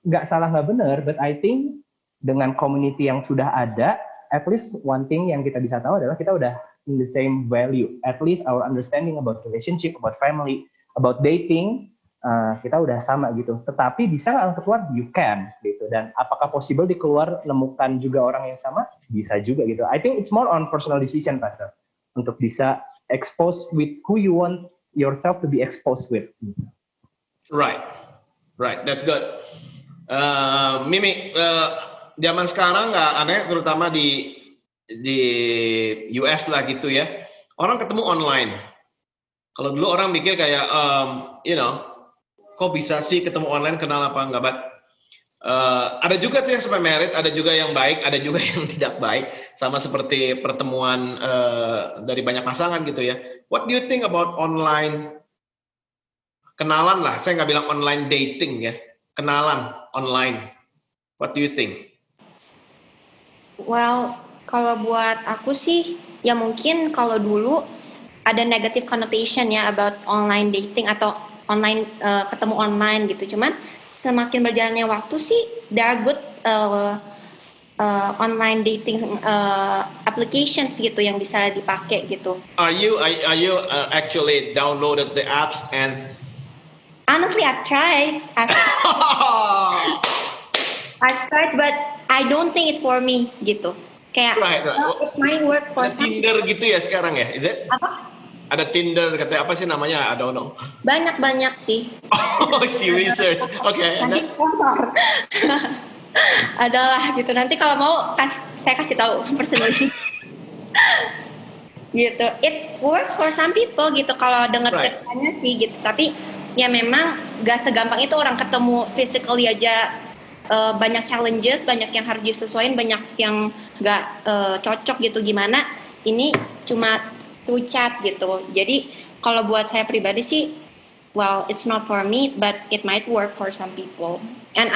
nggak salah nggak benar, but I think dengan community yang sudah ada, at least one thing yang kita bisa tahu adalah kita udah in the same value. At least our understanding about relationship, about family, about dating, kita udah sama gitu. Tetapi bisa nggak untuk keluar? You can gitu. Dan apakah possible di keluar nemukan juga orang yang sama? Bisa juga gitu. I think it's more on personal decision, Pastor, untuk bisa expose with who you want yourself to be exposed with. Right, that's good. Mimi, zaman sekarang nggak aneh, terutama di US lah gitu ya. Orang ketemu online. Kalau dulu orang mikir kayak, kok bisa sih ketemu online, kenal apa enggak, but ada juga tuh yang sampai married, ada juga yang baik, ada juga yang tidak baik, sama seperti pertemuan dari banyak pasangan gitu ya. What do you think about online kenalan lah? Saya nggak bilang online dating ya, kenalan online. What do you think? Well, kalau buat aku sih, ya mungkin kalau dulu ada negative connotation ya about online dating atau online ketemu online gitu. Cuman semakin berjalannya waktu sih, there are good online dating applications gitu yang bisa dipakai gitu. Are you actually downloaded the apps and Honestly, I've tried, but I don't think it's for me gitu. Kayak, Right. well, it might work for Ada some. Tinder gitu ya sekarang ya? Is it? Apa? Ada Tinder, katanya apa sih namanya? I don't know. Banyak sih. Oh, she research. Oke. Nanti sponsor. Adalah gitu. Nanti kalau mau saya kasih tahu personally. Gitu. It works for some people gitu kalau dengar Right. ceritanya sih gitu. Tapi ya memang gak segampang itu orang ketemu physically aja. Banyak challenges, banyak yang harus disesuaikan, banyak yang gak cocok gitu gimana. Ini cuma through chat gitu. Jadi kalau buat saya pribadi sih, well, it's not for me, but it might work for some people. And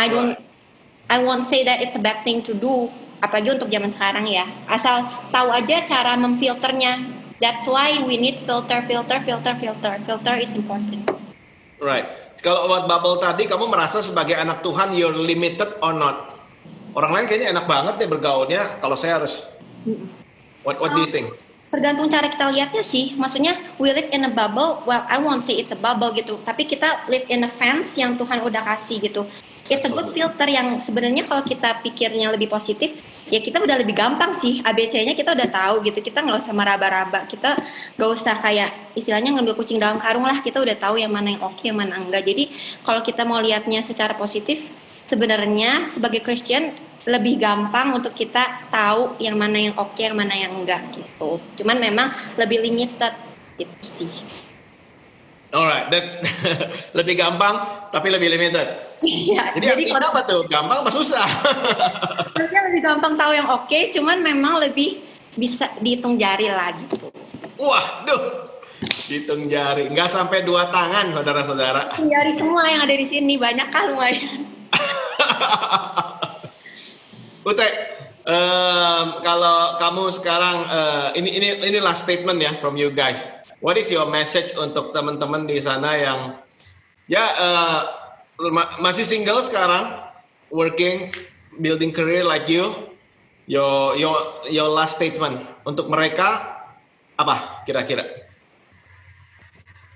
I won't say that it's a bad thing to do, apalagi untuk zaman sekarang ya. Asal tahu aja cara memfilternya. That's why we need filter. Filter is important. Right. Kalau buat bubble tadi, kamu merasa sebagai anak Tuhan, you're limited or not? Orang lain kayaknya enak banget nih bergaulnya. Kalau saya harus, what do you think? Tergantung cara kita lihatnya sih. Maksudnya we live in a bubble. Well, I won't say it's a bubble gitu. Tapi kita live in a fence yang Tuhan udah kasih gitu. It's a good filter yang sebenarnya kalau kita pikirnya lebih positif, ya kita udah lebih gampang sih. ABC-nya kita udah tahu gitu. Kita nggak usah meraba-raba. Kita nggak usah kayak istilahnya ngambil kucing dalam karung lah. Kita udah tahu yang mana yang oke, yang mana enggak. Jadi kalau kita mau lihatnya secara positif, sebenarnya sebagai Christian lebih gampang untuk kita tahu yang mana yang oke, yang mana yang enggak gitu. Cuman memang lebih limited gitu sih. Alright, that lebih gampang tapi lebih limited. Iya. Jadi artinya apa tuh? Gampang apa susah? Maksudnya lebih gampang tahu yang oke, cuman memang lebih bisa dihitung jari lah gitu. Wah, hitung jari, nggak sampai 2 tangan, saudara-saudara. Jari semua yang ada di sini banyak kan lumayan. Ute, kalau kamu sekarang ini last statement ya from you guys. What is your message untuk teman-teman di sana yang ya masih single sekarang, working, building career like you? Your last statement untuk mereka apa kira-kira?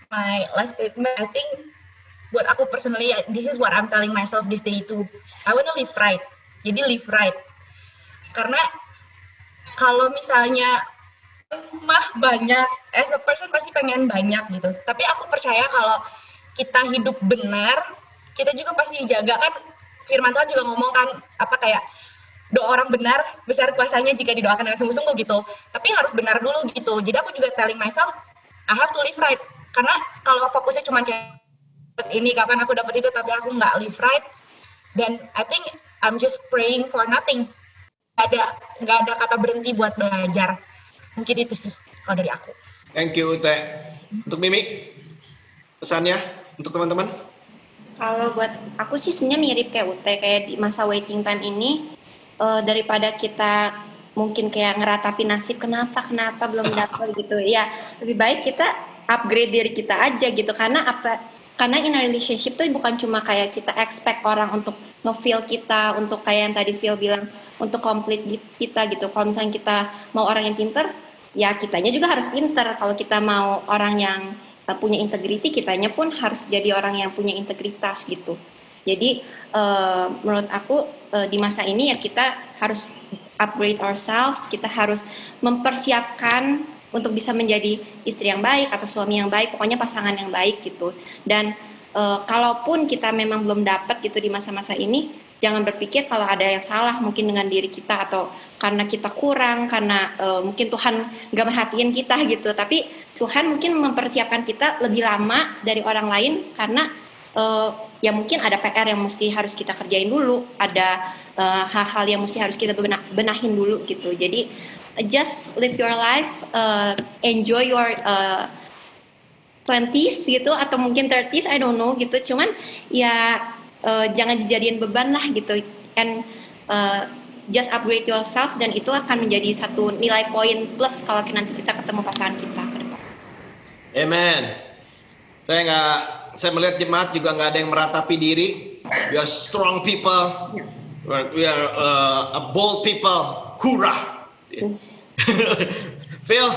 My last statement, I think buat aku personally, this is what I'm telling myself this day too. I wanna live right. Jadi live right. Karena kalau misalnya mah banyak, as a person pasti pengen banyak gitu. Tapi aku percaya kalau kita hidup benar, kita juga pasti dijaga kan. Firman Tuhan juga ngomong kan apa kayak doa orang benar besar kuasanya jika didoakan dengan sungguh-sungguh gitu. Tapi harus benar dulu gitu. Jadi aku juga telling myself, I have to live right. Karena kalau fokusnya cuma kayak ini kapan aku dapat itu tapi aku nggak live right, then I think I'm just praying for nothing. Nggak ada kata berhenti buat belajar. Mungkin itu sih kalau dari aku. Thank you Ute. Untuk Mimi, pesannya untuk teman-teman? Kalau buat aku sih sebenarnya mirip kayak Ute, kayak di masa waiting time ini daripada kita mungkin kayak ngeratapi nasib kenapa belum dapet gitu ya, lebih baik kita upgrade diri kita aja gitu. Karena in a relationship tuh bukan cuma kayak kita expect orang untuk nge-feel kita, untuk kayak yang tadi Phil bilang, untuk complete kita gitu. Kalau misalnya kita mau orang yang pinter, ya kitanya juga harus pinter. Kalau kita mau orang yang punya integrity, kitanya pun harus jadi orang yang punya integritas gitu. Jadi menurut aku di masa ini ya kita harus upgrade ourselves, kita harus mempersiapkan untuk bisa menjadi istri yang baik atau suami yang baik, pokoknya pasangan yang baik gitu. Dan kalaupun kita memang belum dapat gitu di masa-masa ini, jangan berpikir kalau ada yang salah mungkin dengan diri kita atau karena kita kurang, karena mungkin Tuhan nggak merhatiin kita gitu. Tapi Tuhan mungkin mempersiapkan kita lebih lama dari orang lain karena ya mungkin ada PR yang mesti harus kita kerjain dulu, ada hal-hal yang mesti harus kita benahin dulu gitu. Jadi just live your life, enjoy your 20s gitu atau mungkin 30s, I don't know gitu. Cuman ya jangan dijadiin beban lah gitu. And just upgrade yourself dan itu akan menjadi satu nilai poin plus kalau nanti kita ketemu pasangan kita ke depan. Amen. Saya melihat jemaat juga nggak ada yang meratapi diri. You are strong people. We are a bold people. Hurrah. Phil,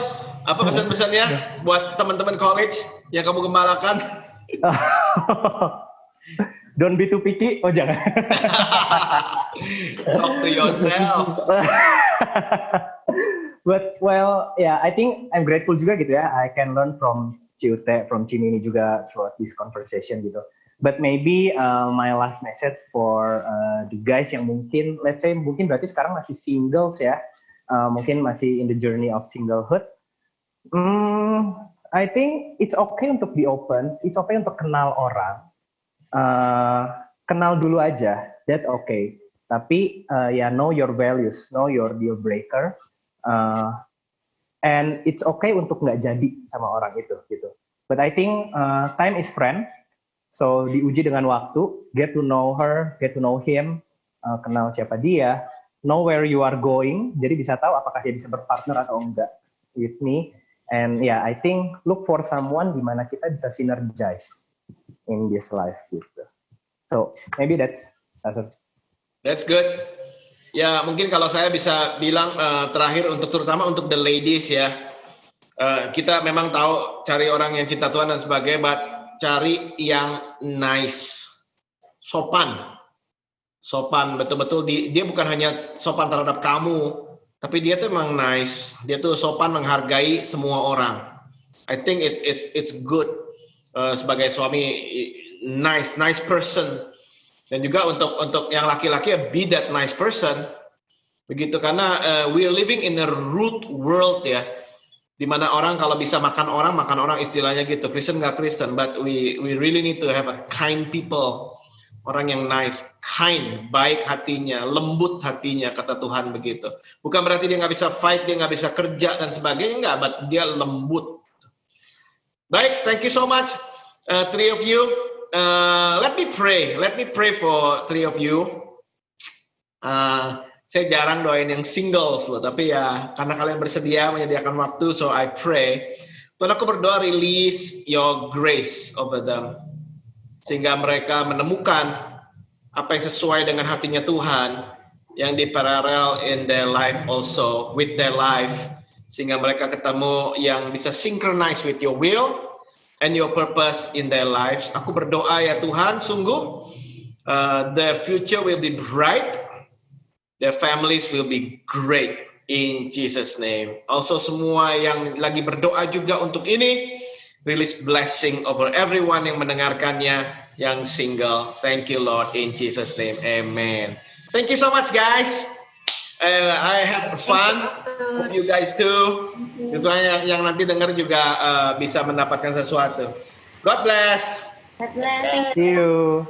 apa pesan-pesannya buat teman-teman college yang kamu gembalakan? Don't be too picky. Oh jangan. Talk to yourself. But well, yeah, I think I'm grateful juga gitu ya. I can learn from Ciute, from Cini ini juga throughout this conversation gitu. But maybe my last message for the guys yang mungkin, let's say mungkin berarti sekarang masih singles ya, mungkin masih in the journey of singlehood. I think it's okay untuk be open, it's okay untuk kenal orang. Kenal dulu aja, that's okay. Tapi ya know your values, know your deal breaker, and it's okay untuk nggak jadi sama orang itu gitu. But I think time is friend, so diuji dengan waktu, get to know her, get to know him, kenal siapa dia, know where you are going, jadi bisa tahu apakah dia bisa berpartner atau enggak with me. And yeah, I think look for someone di mana kita bisa synergize in this life gitu. So maybe that's it. That's good. Ya mungkin kalau saya bisa bilang terakhir untuk terutama untuk the ladies ya, kita memang tahu cari orang yang cinta Tuhan dan sebagainya, but cari yang nice, sopan betul-betul. Dia bukan hanya sopan terhadap kamu, tapi dia tuh emang nice. Dia tuh sopan menghargai semua orang. I think it's good sebagai suami, nice person. Dan juga untuk yang laki-laki, be that nice person. Begitu, karena we are living in a rude world ya, dimana orang kalau bisa makan orang istilahnya gitu, Kristen nggak Kristen, but we really need to have a kind people, orang yang nice, kind, baik hatinya, lembut hatinya, kata Tuhan begitu. Bukan berarti dia nggak bisa fight, dia nggak bisa kerja dan sebagainya, nggak, but dia lembut. Baik, thank you so much, three of you. Let me pray for three of you. Saya jarang doain yang singles loh, tapi ya karena kalian bersedia menyediakan waktu, so I pray. Tuhan, aku berdoa release your grace over them, sehingga mereka menemukan apa yang sesuai dengan hatinya Tuhan, yang di parallel in their life also, with their life, sehingga mereka ketemu yang bisa synchronize with your will and your purpose in their lives. Aku berdoa ya Tuhan, sungguh their future will be bright, their families will be great in Jesus name. Also semua yang lagi berdoa juga untuk ini, release blessing over everyone yang mendengarkannya, yang single. Thank you Lord, in Jesus name, amen. Thank you so much guys. I have fun. Hope you guys too. Itu yang nanti dengar juga bisa mendapatkan sesuatu. God bless. God bless. See you.